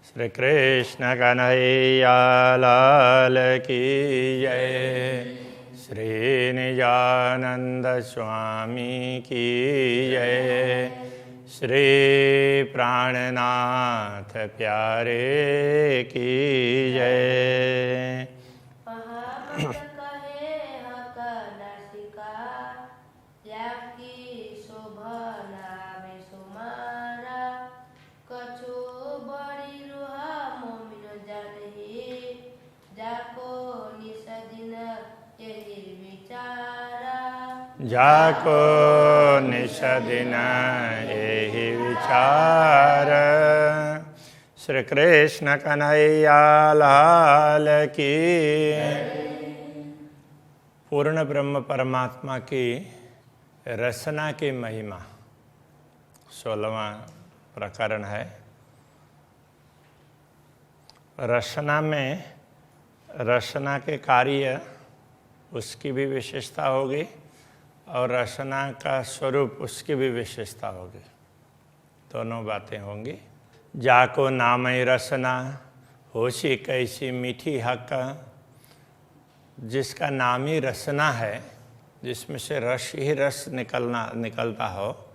श्री कृष्ण कन्हैया लाल की जय। श्री निजानंद स्वामी की जय। श्री प्राणनाथ प्यारे की जय। जाको निषदिन यही विचार। श्री कृष्ण कन्हैया लाल की। पूर्ण ब्रह्म परमात्मा की रसना की महिमा 16वां प्रकरण है। रसना में रसना के कार्य उसकी भी विशेषता होगी और रसना का स्वरूप उसकी भी विशेषता होगी। दोनों बातें होंगी। जाको नामय रसना होशी कैसी मीठी हक। जिसका नाम ही रसना है, जिसमें से रस ही रस निकलता हो,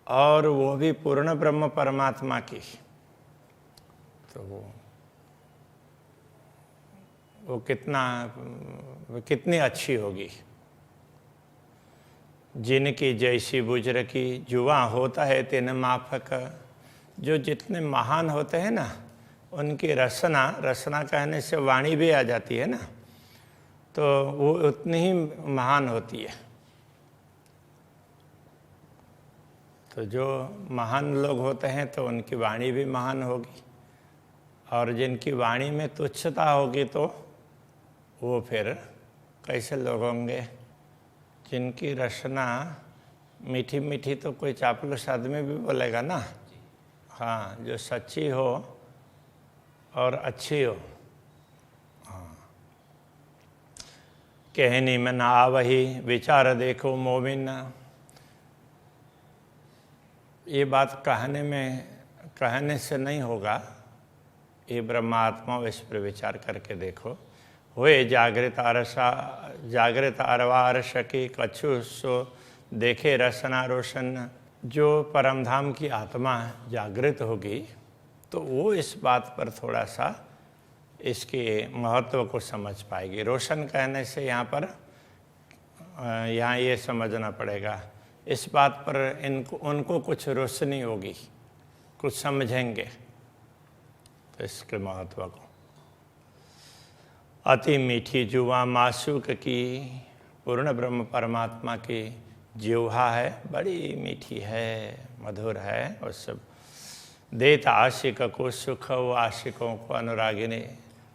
और वो भी पूर्ण ब्रह्म परमात्मा की, तो वो कितनी अच्छी होगी। जिनकी जैसी बुज्र की जुआ होता है तेन माफक। जो जितने महान होते हैं ना, उनकी रसना कहने से वाणी भी आ जाती है ना, तो वो उतनी ही महान होती है। तो जो महान लोग होते हैं तो उनकी वाणी भी महान होगी, और जिनकी वाणी में तुच्छता होगी तो वो फिर कैसे लोग होंगे। जिनकी रसना मीठी मीठी तो कोई चापलूस आदमी भी बोलेगा ना। हाँ, जो सच्ची हो और अच्छी हो। हाँ, कहनी में ना आवही विचार देखो मोमिन। ये बात कहने से नहीं होगा, ये ब्रह्मात्मा इस पर विचार करके देखो। हुए जागृत अरवारस की कछु सो देखे रसना रोशन। जो परमधाम की आत्मा जागृत होगी तो वो इस बात पर थोड़ा सा इसके महत्व को समझ पाएगी। रोशन कहने से यहाँ ये समझना पड़ेगा, इस बात पर उनको कुछ रोशनी होगी, कुछ समझेंगे तो इसके महत्व को। अति मीठी जुआ मासूक की। पूर्ण ब्रह्म परमात्मा की जिह्वा है, बड़ी मीठी है, मधुर है, और सब देता आशिक को सुख। वो आशिकों को, अनुरागिनी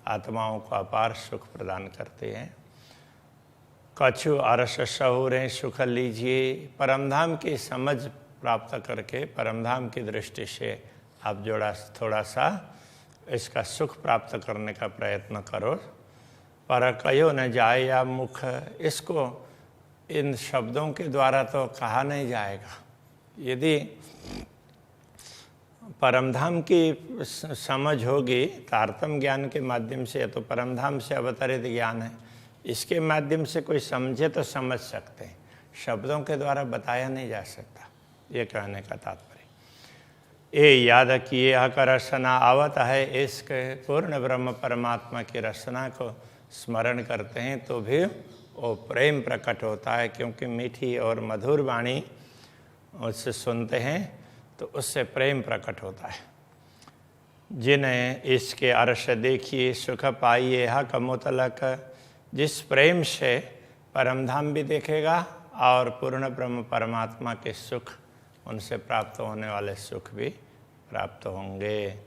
आत्माओं को अपार सुख प्रदान करते हैं। कछु अरस शहुरें सुख लीजिए। परमधाम की समझ प्राप्त करके, परमधाम की दृष्टि से आप थोड़ा सा इसका सुख प्राप्त करने का प्रयत्न करो। पर कहो न जाए या मुख। इसको इन शब्दों के द्वारा तो कहा नहीं जाएगा। यदि परमधाम की समझ होगी तारतम ज्ञान के माध्यम से, तो परमधाम से अवतरित ज्ञान है, इसके माध्यम से कोई समझे तो समझ सकते हैं, शब्दों के द्वारा बताया नहीं जा सकता। ये कहने का तात्पर्य। ये याद किए का रसना आवत है। इसके पूर्ण ब्रह्म परमात्मा की रसना को स्मरण करते हैं तो भी वो प्रेम प्रकट होता है, क्योंकि मीठी और मधुर वाणी उससे सुनते हैं तो उससे प्रेम प्रकट होता है। जिन्हें इसके अर्श देखिए सुख पाइए हक मुतलक। जिस प्रेम से परमधाम भी देखेगा और पूर्ण ब्रह्म परमात्मा के सुख, उनसे प्राप्त होने वाले सुख भी प्राप्त होंगे।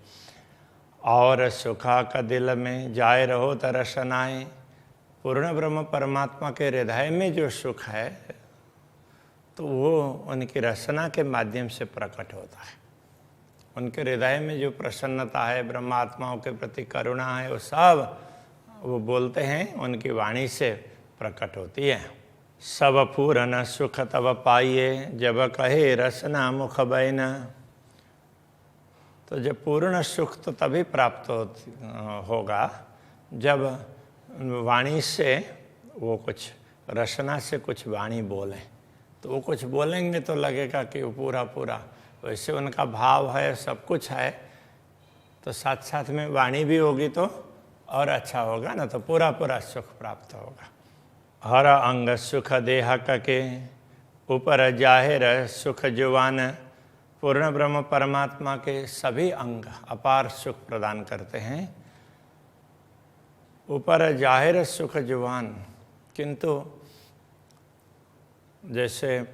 और सुखा का दिल में जाए रहो तरसनाए। पूर्ण ब्रह्म परमात्मा के हृदय में जो सुख है तो वो उनकी रसना के माध्यम से प्रकट होता है। उनके हृदय में जो प्रसन्नता है, ब्रह्मात्माओं के प्रति करुणा है, वो सब वो बोलते हैं, उनकी वाणी से प्रकट होती है। सब पूर्ण सुख तब पाइए जब कहे रसना मुख बैन। तो जब पूर्ण सुख तो तभी प्राप्त होगा जब वाणी से वो कुछ रचना से कुछ वाणी बोलें। तो वो कुछ बोलेंगे तो लगेगा कि वो पूरा पूरा, वैसे उनका भाव है, सब कुछ है, तो साथ साथ में वाणी भी होगी तो और अच्छा होगा ना, तो पूरा पूरा सुख प्राप्त होगा। हर अंग सुख देह के ऊपर जाहिर सुख जुवान, पूर्ण ब्रह्म परमात्मा के सभी अंग अपार सुख प्रदान करते हैं। ऊपर जाहिर सुख जुवान, किंतु जैसे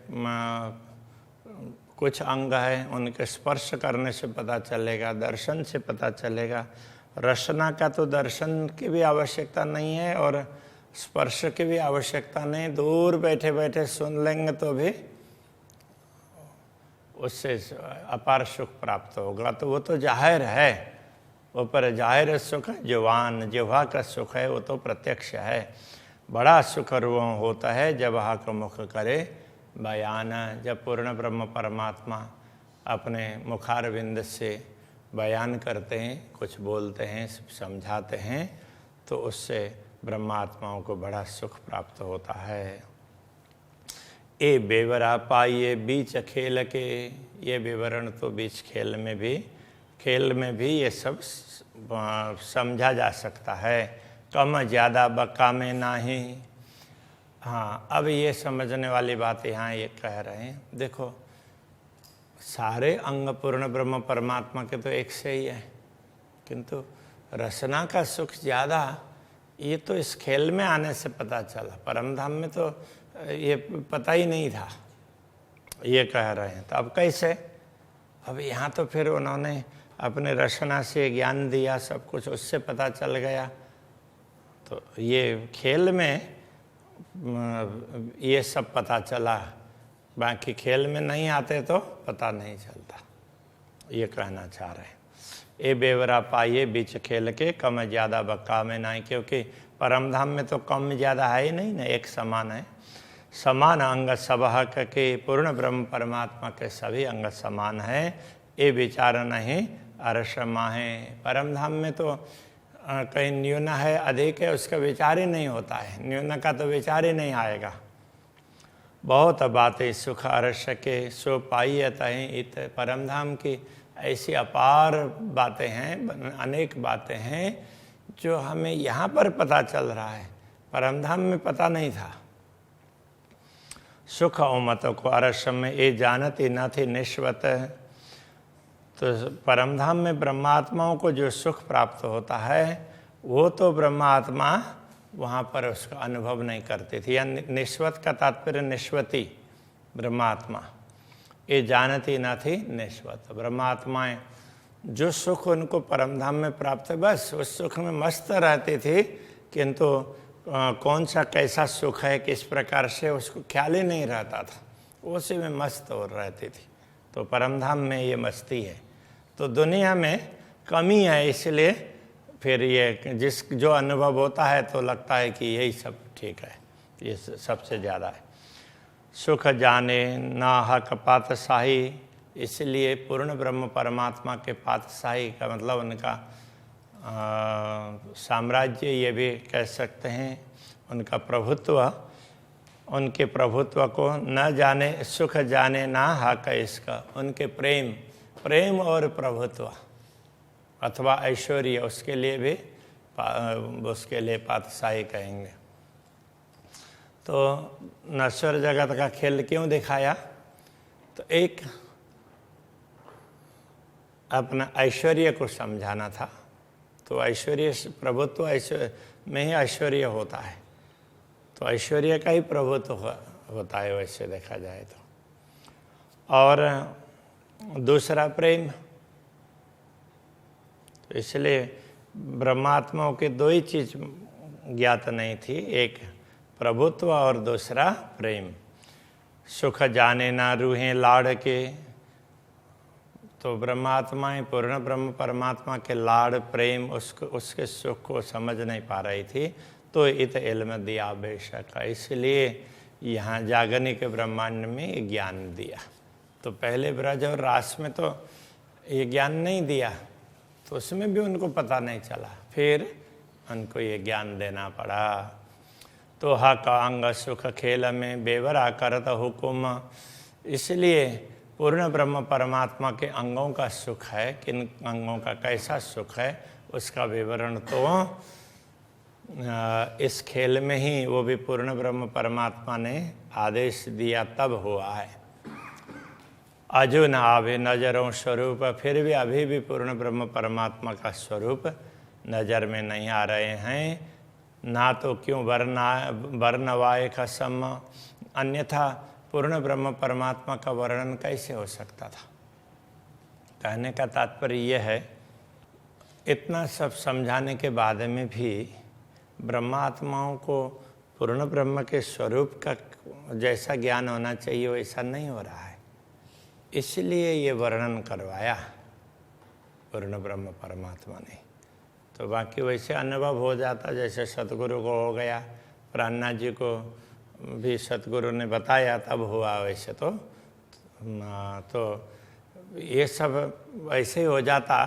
कुछ अंग है उनके स्पर्श करने से पता चलेगा, दर्शन से पता चलेगा। रचना का तो दर्शन की भी आवश्यकता नहीं है और स्पर्श की भी आवश्यकता नहीं, दूर बैठे बैठे सुन लेंगे तो भी उससे अपार सुख प्राप्त होगा। तो वो तो जाहिर है, वो पर जाहिर सुख जुबान जिह्वा का सुख है, वो तो प्रत्यक्ष है। बड़ा सुख वो होता है जब हाक मुख करे बयान, जब पूर्ण ब्रह्म परमात्मा अपने मुखारविंद से बयान करते हैं, कुछ बोलते हैं, समझाते हैं, तो उससे ब्रह्मात्माओं को बड़ा सुख प्राप्त होता है। ए बेवरा पाइए बीच खेल के, ये विवरण तो बीच खेल में भी ये सब समझा जा सकता है। कम ज़्यादा बका में नाही। हाँ, अब ये समझने वाली बात यहाँ ये कह रहे हैं, देखो सारे अंग पूर्ण ब्रह्म परमात्मा के तो एक से ही है, किंतु रचना का सुख ज़्यादा, ये तो इस खेल में आने से पता चला, परमधाम में तो ये पता ही नहीं था, ये कह रहे हैं। तो अब कैसे? अब यहाँ तो फिर उन्होंने अपने रचना से ज्ञान दिया, सब कुछ उससे पता चल गया। तो ये खेल में ये सब पता चला, बाकी खेल में नहीं आते तो पता नहीं चलता, ये कहना चाह रहे हैं। ए बेवरा पाइए बीच खेल के, कम ज़्यादा बक्का में नहीं, क्योंकि परमधाम में तो कम ज़्यादा है ही नहीं ना, एक समान है। समान अंग सब हक के, पूर्ण ब्रह्म परमात्मा के सभी अंग समान है। ये विचार नहीं अरसमा है। परमधाम में तो कहीं न्यून है अधिक है उसका विचार ही नहीं होता है, न्यून का तो विचार ही नहीं आएगा। बहुत बातें सुख अरस के सो पाई तहीं इत, परमधाम की ऐसी अपार बातें हैं, अनेक बातें हैं जो हमें यहाँ पर पता चल रहा है, परमधाम में पता नहीं था। सुख उमत को अरस में ये जानती न थी निश्वत। तो परमधाम में ब्रह्मात्माओं को जो सुख प्राप्त होता है वो तो ब्रह्मात्मा वहाँ पर उसका अनुभव नहीं करती थी। या निश्वत का तात्पर्य निश्वती, ब्रह्मात्मा। ये जानती न थी निश्वत। ब्रह्मात्माएं जो सुख उनको परमधाम में प्राप्त है बस उस सुख में मस्त रहती थी, किंतु कौन सा कैसा सुख है किस प्रकार से उसको ख्याल ही नहीं रहता था, उसी में मस्त हो रहती थी। तो परमधाम में ये मस्ती है। तो दुनिया में कमी है, इसलिए फिर ये जो अनुभव होता है तो लगता है कि यही सब ठीक है, ये सबसे ज़्यादा है। सुख जाने ना हक पातशाही, इसलिए पूर्ण ब्रह्म परमात्मा के पातशाही का मतलब उनका साम्राज्य, ये भी कह सकते हैं उनका प्रभुत्व। उनके प्रभुत्व को न जाने, सुख जाने ना हक इसका, उनके प्रेम और प्रभुत्व अथवा ऐश्वर्य, उसके लिए भी उसके लिए पातशाही कहेंगे। तो नश्वर जगत का खेल क्यों दिखाया? तो एक अपना ऐश्वर्य को समझाना था। तो ऐश्वर्य, प्रभुत्व ऐश्वर्य में ही ऐश्वर्य होता है, तो ऐश्वर्य का ही प्रभुत्व होता है वैसे देखा जाए तो। और दूसरा प्रेम। तो इसलिए ब्रह्मात्माओं के दो ही चीज ज्ञात नहीं थी, एक प्रभुत्व और दूसरा प्रेम। सुख जाने ना रूहें लाड़ के, तो ब्रह्मात्माएं पूर्ण ब्रह्म परमात्मा के लाड़ प्रेम उसके सुख को समझ नहीं पा रही थी। तो इत इल्म दिया बेशक, इसलिए यहाँ जागनिक ब्रह्मांड में ज्ञान दिया। तो पहले ब्रज और रास में तो ये ज्ञान नहीं दिया तो उसमें भी उनको पता नहीं चला, फिर उनको ये ज्ञान देना पड़ा। तो हा का अंग सुख खेल में बेवरा करत हुकुम, इसलिए पूर्ण ब्रह्म परमात्मा के अंगों का सुख है, किन अंगों का कैसा सुख है उसका विवरण तो इस खेल में ही वो भी पूर्ण ब्रह्म परमात्मा ने आदेश दिया तब हुआ है। अजो न आवे नजरों स्वरूप, फिर भी अभी भी पूर्ण ब्रह्म परमात्मा का स्वरूप नज़र में नहीं आ रहे हैं। ना तो क्यों वर्णवाय का सम, अन्यथा पूर्ण ब्रह्म परमात्मा का वर्णन कैसे हो सकता था। कहने का तात्पर्य यह है, इतना सब समझाने के बाद में भी ब्रह्मात्माओं को पूर्ण ब्रह्म के स्वरूप का जैसा ज्ञान होना चाहिए वैसा नहीं हो रहा है, इसलिए ये वर्णन करवाया पूर्ण ब्रह्म परमात्मा ने। तो बाकी वैसे अनुभव हो जाता, जैसे सतगुरु को हो गया, प्राणनाथ जी को भी सतगुरु ने बताया तब हुआ, वैसे तो ये सब वैसे ही हो जाता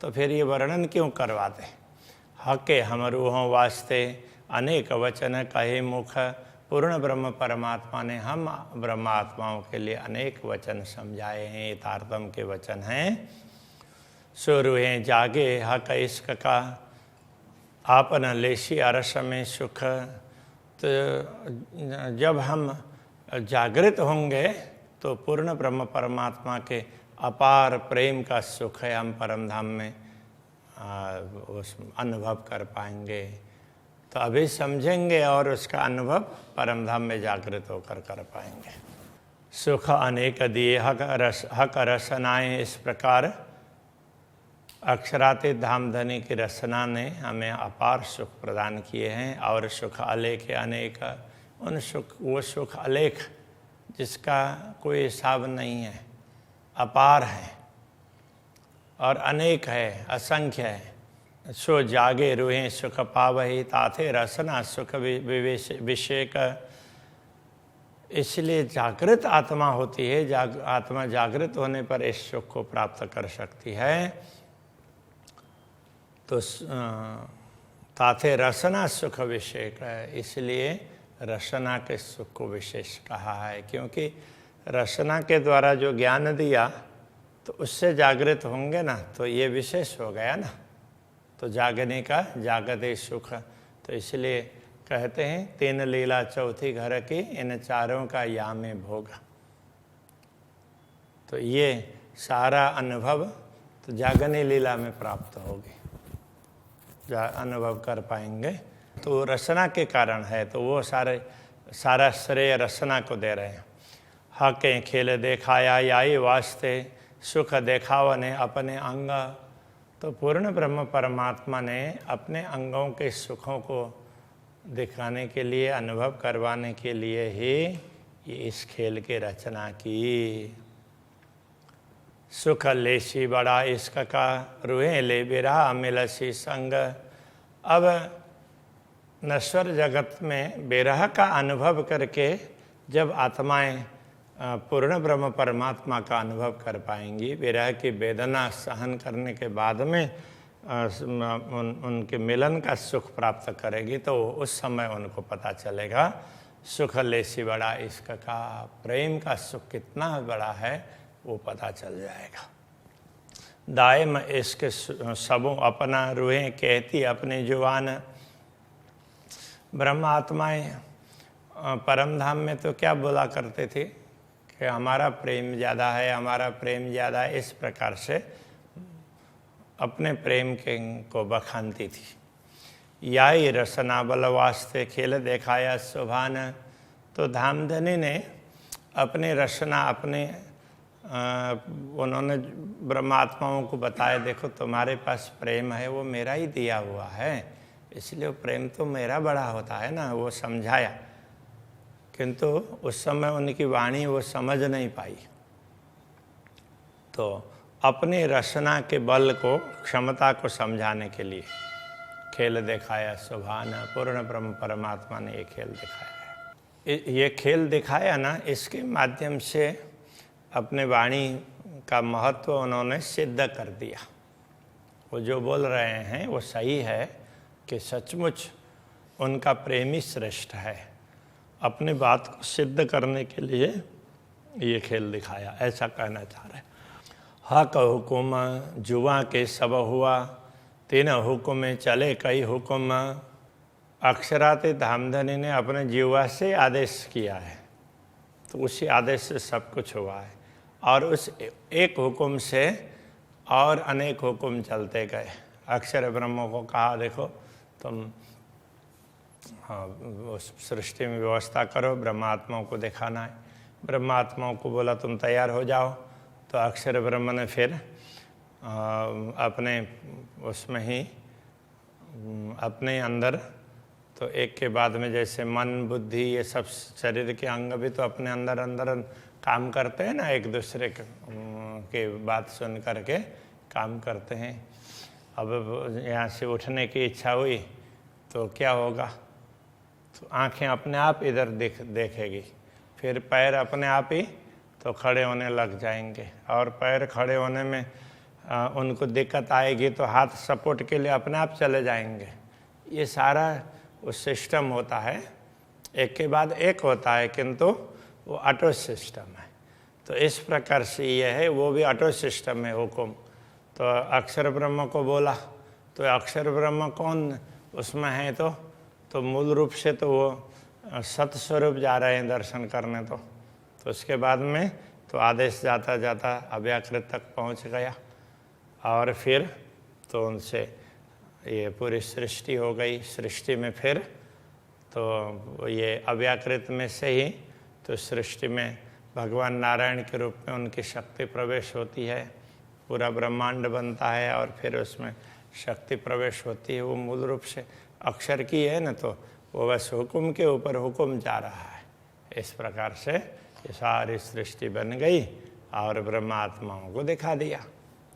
तो फिर ये वर्णन क्यों करवाते। हके हमरू हों वास्ते अनेक वचन कहे मुख, पूर्ण ब्रह्म परमात्मा ने हम ब्रह्मात्माओं के लिए अनेक वचन समझाए हैं, तारतम के वचन हैं। सुरुहे जागे हक इश्क का, आपन लेशी अरस में सुख। तो जब हम जागृत होंगे तो पूर्ण ब्रह्म परमात्मा के अपार प्रेम का सुख है हम परम धाम में उस अनुभव कर पाएंगे। तो अभी समझेंगे और उसका अनुभव परम धाम में जागृत होकर कर पाएंगे। सुख अनेक दिए हक रसनाएँ, इस प्रकार अक्षरातीत धामधनी की रचना ने हमें अपार सुख प्रदान किए हैं। और सुख अलेख अनेक, उन सुख वो सुख अलेख जिसका कोई हिसाब नहीं है, अपार है और अनेक है, असंख्य है। सो जागे रूहें सुख पावही, ताथे रसना सुख विवेक। इसलिए जागृत आत्मा होती है, आत्मा जागृत होने पर इस सुख को प्राप्त कर सकती है। तो ताथे रसना सुख विषेक है, इसलिए रसना के सुख को विशेष कहा है, क्योंकि रसना के द्वारा जो ज्ञान दिया तो उससे जागृत होंगे ना, तो ये विशेष हो गया ना, तो जागने का जागते सुख। तो इसलिए कहते हैं तीन लीला चौथी घर की, इन चारों का या में भोग। तो ये सारा अनुभव तो जागने लीला में प्राप्त होगी, अनुभव कर पाएंगे। तो रचना के कारण है, तो वो सारा श्रेय रचना को दे रहे हैं। हकें खेल देखाया याई वास्ते, सुख देखावा ने अपने अंग। तो पूर्ण ब्रह्म परमात्मा ने अपने अंगों के सुखों को दिखाने के लिए, अनुभव करवाने के लिए ही ये इस खेल की रचना की। सुख लेसी बड़ा इश्क का, रूहे ले बिरहा मिलसी संग। अब नश्वर जगत में बिरह का अनुभव करके जब आत्माएं पूर्ण ब्रह्म परमात्मा का अनुभव कर पाएंगी, विरह की वेदना सहन करने के बाद में उनके मिलन का सुख प्राप्त करेगी, तो उस समय उनको पता चलेगा सुख लेसी बड़ा इश्क का, प्रेम का सुख कितना बड़ा है वो पता चल जाएगा। दायम इश्क सबों अपना, रूहें कहती अपनी जुबान। ब्रह्म आत्माएँ परम धाम में तो क्या बोला करते थे कि हमारा प्रेम ज़्यादा है, हमारा प्रेम ज़्यादा है, इस प्रकार से अपने प्रेम के को बखानती थी। याई रसना बल वास्ते खेल देखाया सुभान। तो धामधनी ने अपने रचना अपने उन्होंने ब्रह्मात्माओं को बताया, देखो तुम्हारे पास प्रेम है वो मेरा ही दिया हुआ है, इसलिए प्रेम तो मेरा बड़ा होता है ना, वो समझाया। किंतु उस समय उनकी वाणी वो समझ नहीं पाई, तो अपनी रचना के बल को, क्षमता को समझाने के लिए खेल दिखाया सुभान। पूर्ण ब्रह्म परमात्मा ने ये खेल दिखाया है। ये खेल दिखाया ना, इसके माध्यम से अपने वाणी का महत्व उन्होंने सिद्ध कर दिया। वो जो बोल रहे हैं वो सही है कि सचमुच उनका प्रेमी श्रेष्ठ है। अपनी बात को सिद्ध करने के लिए ये खेल दिखाया, ऐसा कहना चाह रहे। हक हुकुम जुआ के सब हुआ, तीन हुक्म चले कई हुक्म। अक्षराते धामधनी ने अपने जीवा से आदेश किया है, तो उसी आदेश से सब कुछ हुआ है, और उस एक हुक्म से और अनेक हुक्म चलते गए। अक्षर ब्रह्म को कहा देखो तुम उस सृष्टि में व्यवस्था करो, ब्रह्मात्माओं को दिखाना है। ब्रह्मात्माओं को बोला तुम तैयार हो जाओ, तो अक्षर ब्रह्म ने फिर अपने उसमें ही अपने अंदर, तो एक के बाद में जैसे मन बुद्धि ये सब शरीर के अंग भी तो अपने अंदर अंदर काम करते हैं ना, एक दूसरे के बात सुन करके काम करते हैं। अब यहाँ से उठने की इच्छा हुई तो क्या होगा, तो आंखें अपने आप इधर देखेगी, फिर पैर अपने आप ही तो खड़े होने लग जाएंगे, और पैर खड़े होने में उनको दिक्कत आएगी तो हाथ सपोर्ट के लिए अपने आप चले जाएंगे। ये सारा उस सिस्टम होता है, एक के बाद एक होता है, किंतु वो ऑटो सिस्टम है। तो इस प्रकार से ये है, वो भी ऑटो सिस्टम है हुकुम। तो अक्षर ब्रह्म को बोला, तो अक्षर ब्रह्म कौन उसमें है, तो मूल रूप से तो वो सतस्वरूप जा रहे हैं दर्शन करने। तो उसके बाद में तो आदेश जाता जाता अव्याकृत तक पहुंच गया, और फिर तो उनसे ये पूरी सृष्टि हो गई। सृष्टि में फिर तो ये अव्याकृत में से ही तो सृष्टि में भगवान नारायण के रूप में उनकी शक्ति प्रवेश होती है, पूरा ब्रह्मांड बनता है, और फिर उसमें शक्ति प्रवेश होती है। वो मूल रूप से अक्षर की है न, तो वो बस हुक्म के ऊपर हुक्म जा रहा है। इस प्रकार से ये सारी सृष्टि बन गई और ब्रह्मात्माओं को दिखा दिया।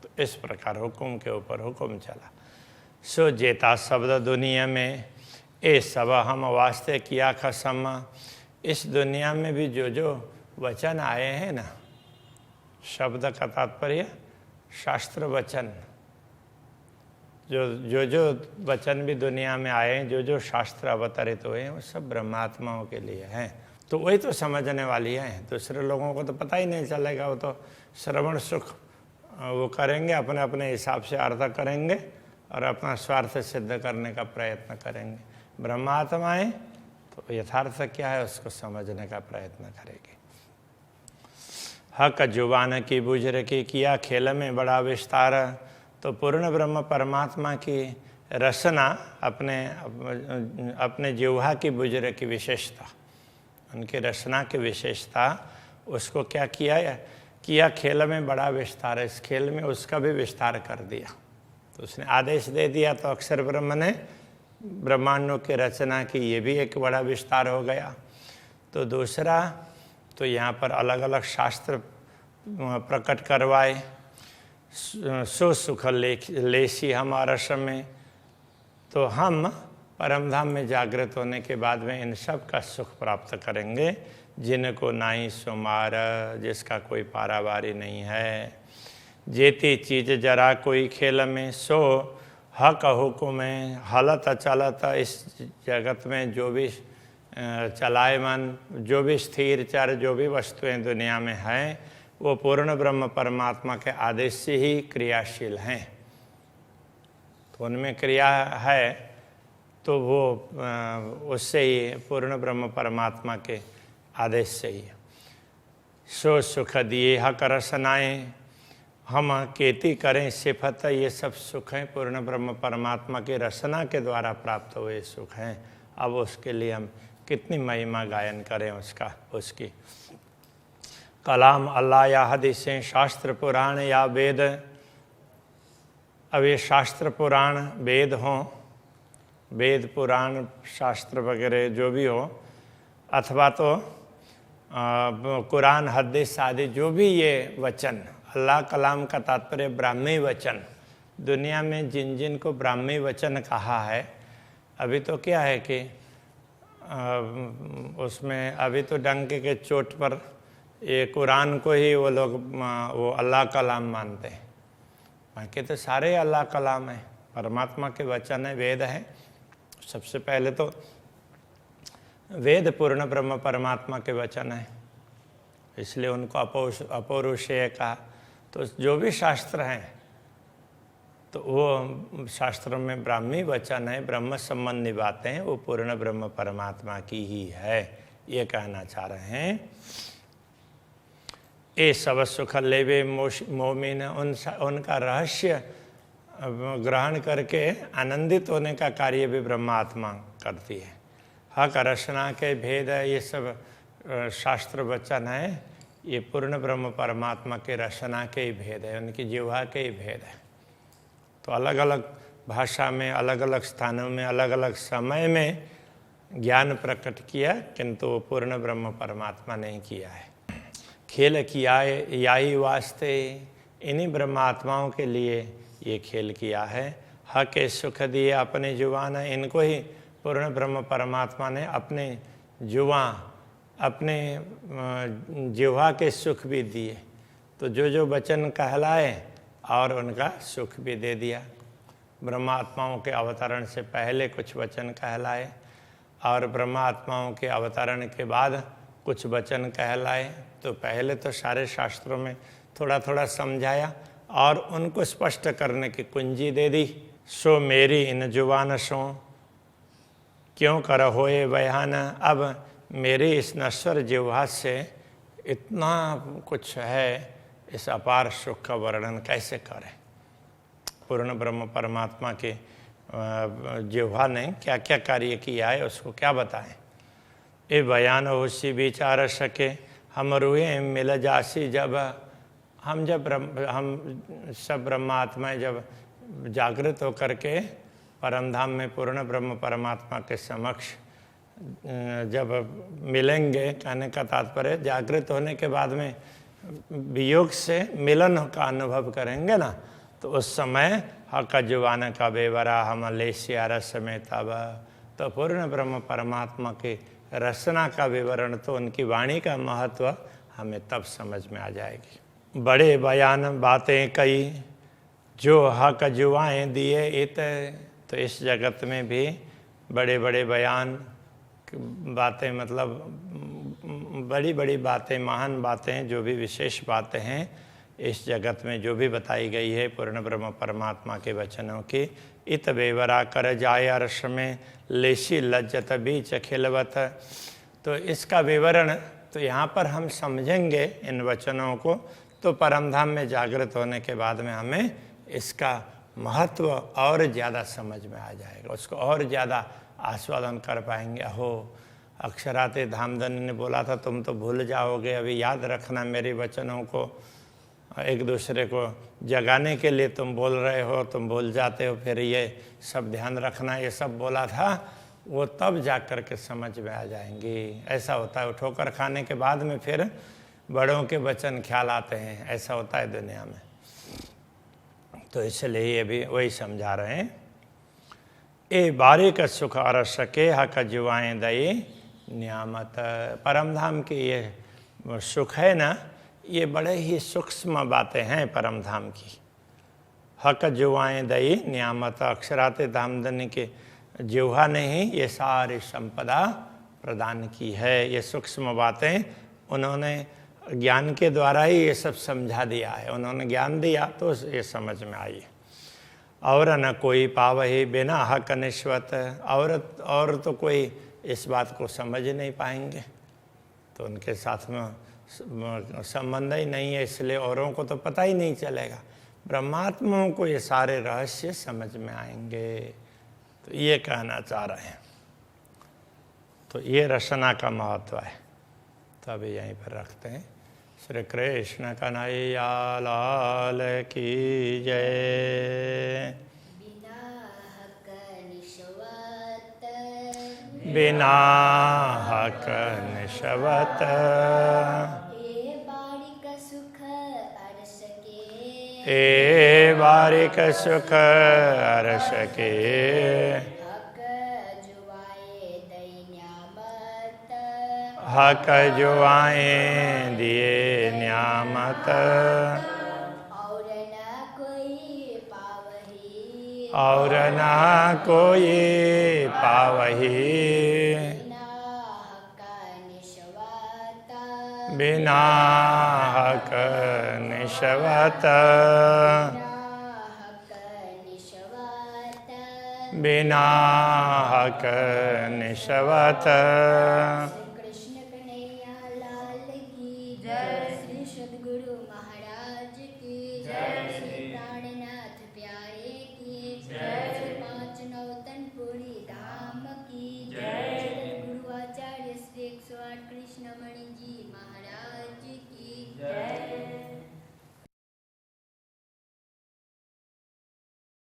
तो इस प्रकार हुक्म के ऊपर हुक्म चला। सो जेता शब्द दुनिया में ए सब हम वास्ते किया खसम। इस दुनिया में भी जो जो वचन आए हैं ना, शब्द का तात्पर्य शास्त्र वचन, जो वचन भी दुनिया में आए हैं, जो शास्त्र अवतरित हुए हैं, वो सब ब्रह्मात्माओं के लिए हैं। तो वही तो समझने वाली है, दूसरे लोगों को तो पता ही नहीं चलेगा। वो तो श्रवण सुख वो करेंगे, अपने अपने हिसाब से अर्थ करेंगे और अपना स्वार्थ सिद्ध करने का प्रयत्न करेंगे। ब्रह्मात्माएं तो यथार्थ क्या है उसको समझने का प्रयत्न करेंगे। हक जुबान की बुझ रखी किया खेल में बड़ा विस्तार। तो पूर्ण ब्रह्म परमात्मा की रचना अपने जिह्वा की बुझ रखी विशेषता, उनकी रचना की विशेषता, उसको क्या किया खेल में बड़ा विस्तार। इस खेल में उसका भी विस्तार कर दिया। तो उसने आदेश दे दिया, तो अक्षर ब्रह्म ने ब्रह्मांडों की रचना की, ये भी एक बड़ा विस्तार हो गया। तो दूसरा, तो यहाँ पर अलग अलग शास्त्र प्रकट करवाए। सो सुख लेसी हम रस में, तो हम परमधाम में जागृत होने के बाद में इन सब का सुख प्राप्त करेंगे। जिनको नाई सुमार, जिसका कोई पारावारी नहीं है। जेती चीज जरा कोई खेल में, सो हक हुकुम हलत चलत। इस जगत में जो भी चलायमान, जो भी स्थिर चर, जो भी वस्तुएं दुनिया में हैं, वो पूर्ण ब्रह्म परमात्मा के आदेश से ही क्रियाशील हैं। तो उनमें क्रिया है तो वो उससे ही पूर्ण ब्रह्म परमात्मा के आदेश से ही। सो सुख दिए हक रसनाएँ, हम खेती करें सिफत। ये सब सुख हैं पूर्ण ब्रह्म परमात्मा की रचना के द्वारा प्राप्त हुए सुख हैं। अब उसके लिए हम कितनी महिमा गायन करें उसकी। कलाम अल्लाह या हदीसें, शास्त्र पुराण या वेद। अब ये शास्त्र पुराण वेद हों, वेद पुराण शास्त्र वगैरह जो भी हो, अथवा तो कुरान हदीस आदि जो भी ये वचन, अल्लाह कलाम का तात्पर्य ब्राह्मी वचन। दुनिया में जिन जिन को ब्राह्मी वचन कहा है, अभी तो क्या है कि उसमें अभी तो डंके के चोट पर ये कुरान को ही वो लोग वो अल्लाह कलाम मानते हैं। बाकी तो सारे अल्लाह कलाम है, परमात्मा के वचन है, वेद है। सबसे पहले तो वेद पूर्ण ब्रह्म परमात्मा के वचन है, इसलिए उनको अपौरुषेय कहा। तो जो भी शास्त्र हैं तो वो शास्त्रों में ब्राह्मी वचन है, ब्रह्म संबंधी बातें हैं, वो पूर्ण ब्रह्म परमात्मा की ही है, ये कहना चाह रहे हैं। ए सब सुख लेवे मोमिन, उनका रहस्य ग्रहण करके आनंदित होने का कार्य भी ब्रह्मात्मा करती है। हक रचना के भेद है, ये सब शास्त्र वचन है, ये पूर्ण ब्रह्म परमात्मा के रचना के ही भेद है, उनकी जिह्वा के ही भेद है। तो अलग अलग भाषा में, अलग अलग स्थानों में, अलग अलग समय में ज्ञान प्रकट किया, किंतु पूर्ण ब्रह्म परमात्मा ने किया है। खेल किया है याही वास्ते, इन्हीं ब्रह्मात्माओं के लिए ये खेल किया है। हक सुख दिए अपने जुबान, इनको ही पूर्ण ब्रह्म परमात्मा ने अपने जुबां, अपने जिह्वा के सुख भी दिए। तो जो वचन कहलाए और उनका सुख भी दे दिया। ब्रह्मात्माओं के अवतरण से पहले कुछ वचन कहलाए और ब्रह्मात्माओं के अवतरण के बाद कुछ वचन कहलाए। तो पहले तो सारे शास्त्रों में थोड़ा थोड़ा समझाया और उनको स्पष्ट करने की कुंजी दे दी। सो मेरी इन जुबान सो क्यों कर होए बयान, अब मेरी इस नश्वर जिह्वा से इतना कुछ है, इस अपार सुख का वर्णन कैसे करें। पूर्ण ब्रह्म परमात्मा के जिह्वा ने क्या क्या कार्य किया है उसको क्या बताएं। ए बयान होशी विचार सके, हम रुए मिल जासी, जब हम सब ब्रह्मात्माएं जब जागृत होकर के परमधाम में पूर्ण ब्रह्म परमात्मा के समक्ष जब मिलेंगे, कहने का तात्पर्य जागृत होने के बाद में वियोग से मिलन का अनुभव करेंगे ना, तो उस समय हक जुबान का बेवरा हम लेसिया रस में तब, तो पूर्ण ब्रह्म परमात्मा के रचना का विवरण तो उनकी वाणी का महत्व हमें तब समझ में आ जाएगी। बड़े बयान बातें कई जो हक जुबाएँ दिए इत, तो इस जगत में भी बड़े बड़े बयान बातें, मतलब बड़ी बड़ी बातें, महान बातें, जो भी विशेष बातें हैं इस जगत में जो भी बताई गई है पूर्ण ब्रह्म परमात्मा के वचनों की, इत बेवरा कर जाय अर्श में लेशी लज्जत बीच खिलवत। तो इसका विवरण तो यहाँ पर हम समझेंगे इन वचनों को, तो परमधाम में जागृत होने के बाद में हमें इसका महत्व और ज़्यादा समझ में आ जाएगा, उसको और ज़्यादा आस्वादन कर पाएंगे। हो अक्षराते धामधनी ने बोला था तुम तो भूल जाओगे, अभी याद रखना मेरे वचनों को, एक दूसरे को जगाने के लिए तुम बोल रहे हो, तुम भूल जाते हो, फिर ये सब ध्यान रखना, ये सब बोला था, वो तब जा कर के समझ में आ जाएंगी। ऐसा होता है, ठोकर खाने के बाद में फिर बड़ों के वचन ख्याल आते हैं, ऐसा होता है दुनिया में। तो इसलिए ये भी वही समझा रहे हैं। ए बारीक सुख अरस के हक जुआएं दई नियामत, परमधाम की ये सुख है ना, ये बड़े ही सूक्ष्म बातें हैं परमधाम की। हक जुआएं दई नियामत, अक्षराते धामधनी के जिह्वा ने ही ये सारी संपदा प्रदान की है। ये सूक्ष्म बातें उन्होंने ज्ञान के द्वारा ही ये सब समझा दिया है, उन्होंने ज्ञान दिया तो ये समझ में आई। और न कोई पावही बिना हक निश्वत, और तो कोई इस बात को समझ नहीं पाएंगे, तो उनके साथ में संबंध ही नहीं है, इसलिए औरों को तो पता ही नहीं चलेगा। ब्रह्मात्माओं को ये सारे रहस्य समझ में आएंगे, तो ये कहना चाह रहे हैं। तो ये रचना का महत्व है। तो अभी यहीं पर रखते हैं। श्री कृष्ण कन्हैया लाल की जय। बिना हक निशवत ए बारिक सुख अर्श के, हक जो आए दिए न्यामत, और ना कोई पावही, बिना हक निशवत, बिना हक निशवत। कृष्ण कन्हैया लाल की जय, श्री सद्गुरु महाराज की जय, श्री प्राणनाथ प्यारे की जय, श्री पांच नौतनपुरी धाम की जय।